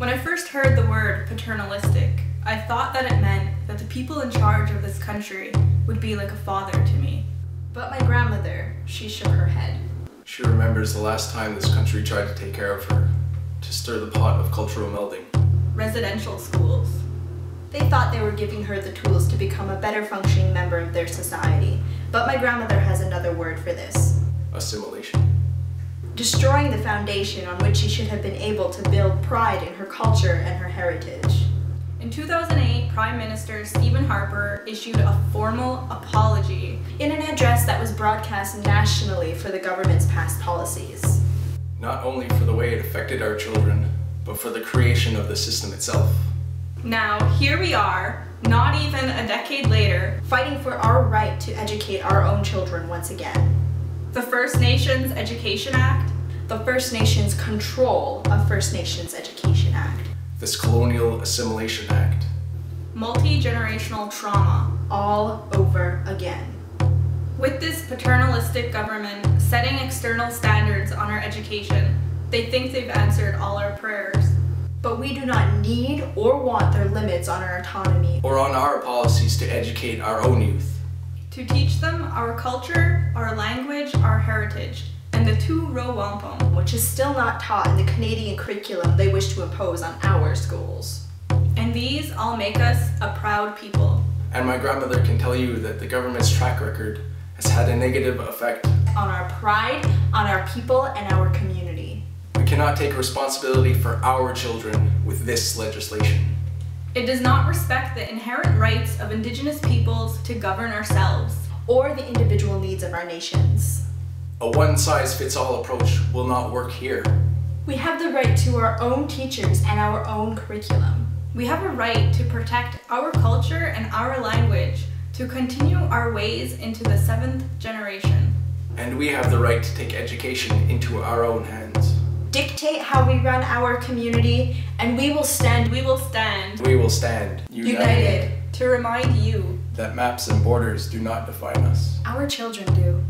When I first heard the word paternalistic, I thought that it meant that the people in charge of this country would be like a father to me. But my grandmother, she shook her head. She remembers the last time this country tried to take care of her, to stir the pot of cultural melding. Residential schools. They thought they were giving her the tools to become a better functioning member of their society. But my grandmother has another word for this. Assimilation. Destroying the foundation on which she should have been able to build pride in her culture and her heritage. In 2008, Prime Minister Stephen Harper issued a formal apology in an address that was broadcast nationally for the government's past policies. Not only for the way it affected our children, but for the creation of the system itself. Now, here we are, not even a decade later, fighting for our right to educate our own children once again. The First Nations Education Act, the First Nations Control of First Nations Education Act, this Colonial Assimilation Act, multi-generational trauma, all over again. With this paternalistic government setting external standards on our education, they think they've answered all our prayers. But we do not need or want their limits on our autonomy or on our policies to educate our own youth. To teach them our culture, our language, our heritage, and the two-row wampum, which is still not taught in the Canadian curriculum they wish to impose on our schools. And these all make us a proud people. And my grandmother can tell you that the government's track record has had a negative effect on our pride, on our people, and our community. We cannot take responsibility for our children with this legislation. It does not respect the inherent rights of Indigenous peoples to govern ourselves, or the individual needs of our nations. A one-size-fits-all approach will not work here. We have the right to our own teachers and our own curriculum. We have a right to protect our culture and our language, to continue our ways into the 7th generation. And we have the right to take education into our own hands. Dictate how we run our community, and we will stand united to remind you that maps and borders do not define us. Our children do.